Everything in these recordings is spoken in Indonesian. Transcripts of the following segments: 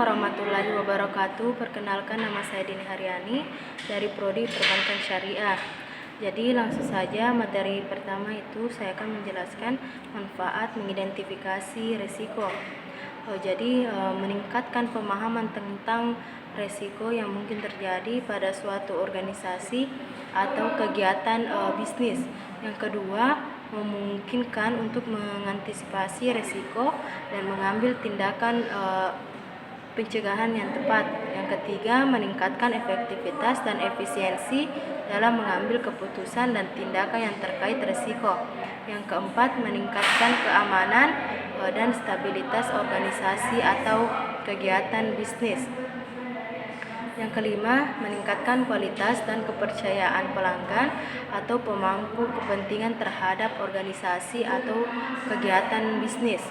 warahmatullahi wabarakatuh. Perkenalkan, nama saya Dini Haryani dari Prodi Perbankan Syariah. Jadi langsung saja materi pertama itu saya akan menjelaskan manfaat mengidentifikasi risiko. Jadi meningkatkan pemahaman tentang risiko yang mungkin terjadi pada suatu organisasi atau kegiatan bisnis. Yang kedua, memungkinkan untuk mengantisipasi risiko dan mengambil tindakan pencegahan yang tepat. Yang ketiga, meningkatkan efektivitas dan efisiensi dalam mengambil keputusan dan tindakan yang terkait risiko. Yang keempat, meningkatkan keamanan dan stabilitas organisasi atau kegiatan bisnis. Yang kelima, meningkatkan kualitas dan kepercayaan pelanggan atau pemangku kepentingan terhadap organisasi atau kegiatan bisnis.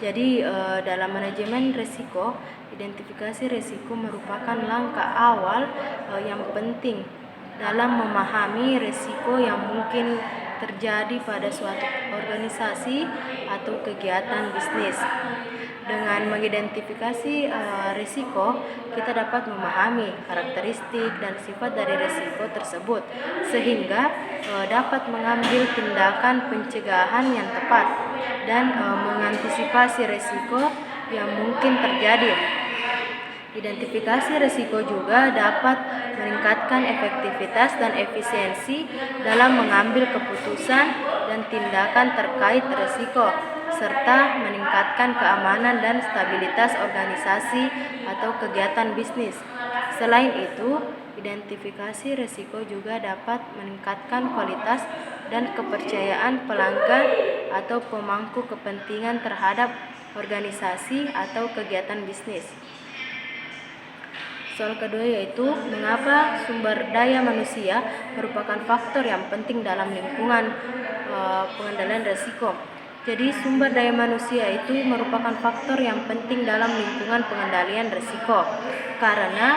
Jadi dalam manajemen risiko, identifikasi risiko merupakan langkah awal yang penting dalam memahami risiko yang mungkin terjadi pada suatu organisasi atau kegiatan bisnis. Dengan mengidentifikasi risiko, kita dapat memahami karakteristik dan sifat dari risiko tersebut, sehingga dapat mengambil tindakan pencegahan yang tepat dan mengantisipasi risiko yang mungkin terjadi. Identifikasi risiko juga dapat meningkatkan efektivitas dan efisiensi dalam mengambil keputusan dan tindakan terkait risiko, serta meningkatkan keamanan dan stabilitas organisasi atau kegiatan bisnis. Selain itu, identifikasi risiko juga dapat meningkatkan kualitas dan kepercayaan pelanggan atau pemangku kepentingan terhadap organisasi atau kegiatan bisnis. Soal kedua yaitu mengapa sumber daya manusia merupakan faktor yang penting dalam lingkungan pengendalian risiko. Jadi sumber daya manusia itu merupakan faktor yang penting dalam lingkungan pengendalian risiko. Karena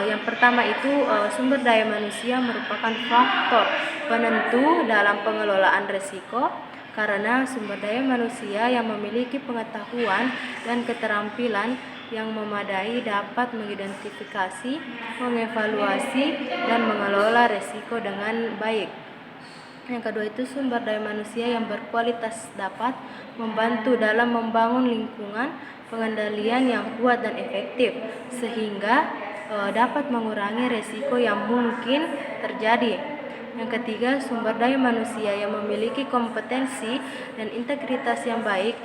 yang pertama itu sumber daya manusia merupakan faktor penentu dalam pengelolaan risiko, karena sumber daya manusia yang memiliki pengetahuan dan keterampilan yang memadai dapat mengidentifikasi, mengevaluasi, dan mengelola risiko dengan baik. Yang kedua itu sumber daya manusia yang berkualitas dapat membantu dalam membangun lingkungan pengendalian yang kuat dan efektif, sehingga dapat mengurangi risiko yang mungkin terjadi. Yang ketiga, sumber daya manusia yang memiliki kompetensi dan integritas yang baik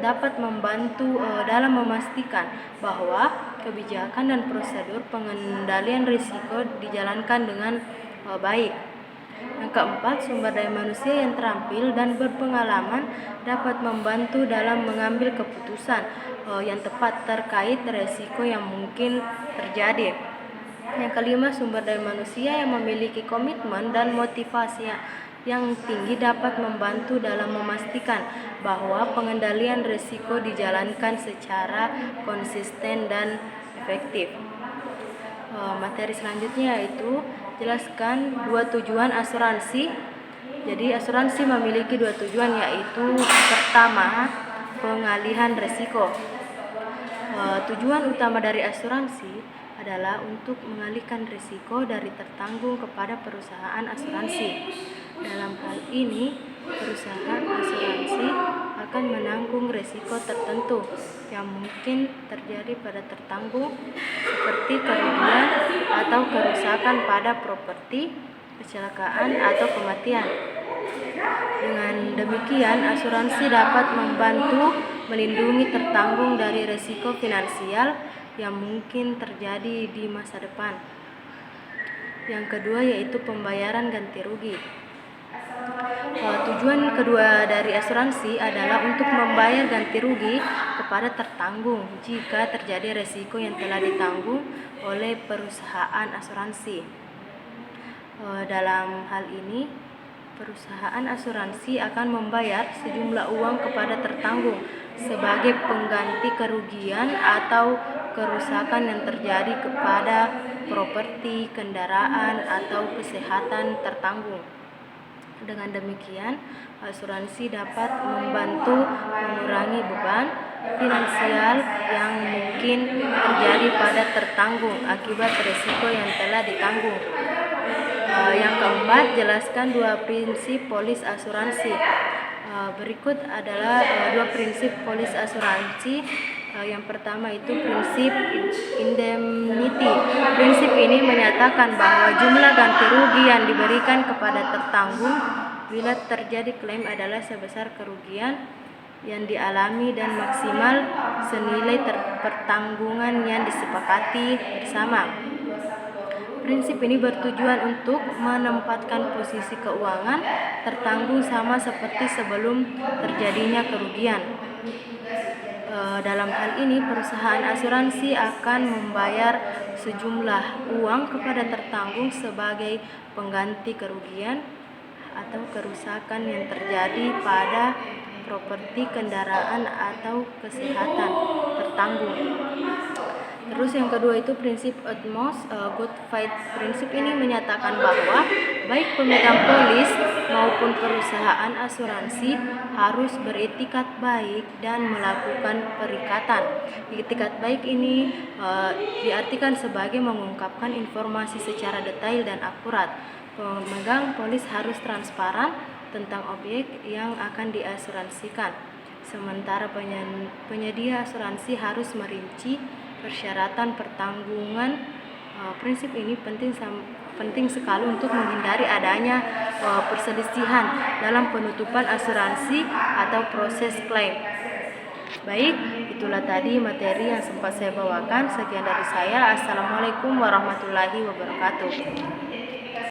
dapat membantu dalam memastikan bahwa kebijakan dan prosedur pengendalian risiko dijalankan dengan baik. Yang keempat, sumber daya manusia yang terampil dan berpengalaman dapat membantu dalam mengambil keputusan yang tepat terkait risiko yang mungkin terjadi. Yang kelima, sumber daya manusia yang memiliki komitmen dan motivasi yang tinggi dapat membantu dalam memastikan bahwa pengendalian risiko dijalankan secara konsisten dan efektif. Materi selanjutnya yaitu jelaskan dua tujuan asuransi. Jadi asuransi memiliki dua tujuan, yaitu pertama, pengalihan risiko. Tujuan utama dari asuransi adalah untuk mengalihkan risiko dari tertanggung kepada perusahaan asuransi. Dalam hal ini, perusahaan asuransi akan menanggung risiko tertentu yang mungkin terjadi pada tertanggung, seperti kerugian atau kerusakan pada properti, kecelakaan, atau kematian. Dengan demikian, asuransi dapat membantu melindungi tertanggung dari risiko finansial yang mungkin terjadi di masa depan. Yang kedua yaitu pembayaran ganti rugi. Tujuan kedua dari asuransi adalah untuk membayar ganti rugi kepada tertanggung jika terjadi risiko yang telah ditanggung oleh perusahaan asuransi. Dalam hal ini, perusahaan asuransi akan membayar sejumlah uang kepada tertanggung sebagai pengganti kerugian atau kerusakan yang terjadi kepada properti, kendaraan, atau kesehatan tertanggung. Dengan demikian, asuransi dapat membantu mengurangi beban finansial yang mungkin terjadi pada tertanggung akibat risiko yang telah ditanggung. Yang keempat, jelaskan dua prinsip polis asuransi. Berikut adalah dua prinsip polis asuransi. Yang pertama itu prinsip indemnity. Prinsip ini menyatakan bahwa jumlah ganti rugi yang diberikan kepada tertanggung bila terjadi klaim adalah sebesar kerugian yang dialami dan maksimal senilai pertanggungan yang disepakati bersama. Prinsip ini bertujuan untuk menempatkan posisi keuangan tertanggung sama seperti sebelum terjadinya kerugian. Dalam hal ini, perusahaan asuransi akan membayar sejumlah uang kepada tertanggung sebagai pengganti kerugian atau kerusakan yang terjadi pada properti, kendaraan, atau kesehatan tertanggung. Terus yang kedua itu prinsip utmost good faith. Prinsip ini menyatakan bahwa baik pemegang polis maupun perusahaan asuransi harus beretikat baik dan melakukan perikatan. Etikat baik ini diartikan sebagai mengungkapkan informasi secara detail dan akurat. Pemegang polis harus transparan tentang objek yang akan diasuransikan. Sementara penyedia asuransi harus merinci persyaratan pertanggungan. Prinsip ini penting sekali untuk menghindari adanya perselisihan dalam penutupan asuransi atau proses klaim. Baik, itulah tadi materi yang sempat saya bawakan. Sekian dari saya. Assalamualaikum warahmatullahi wabarakatuh.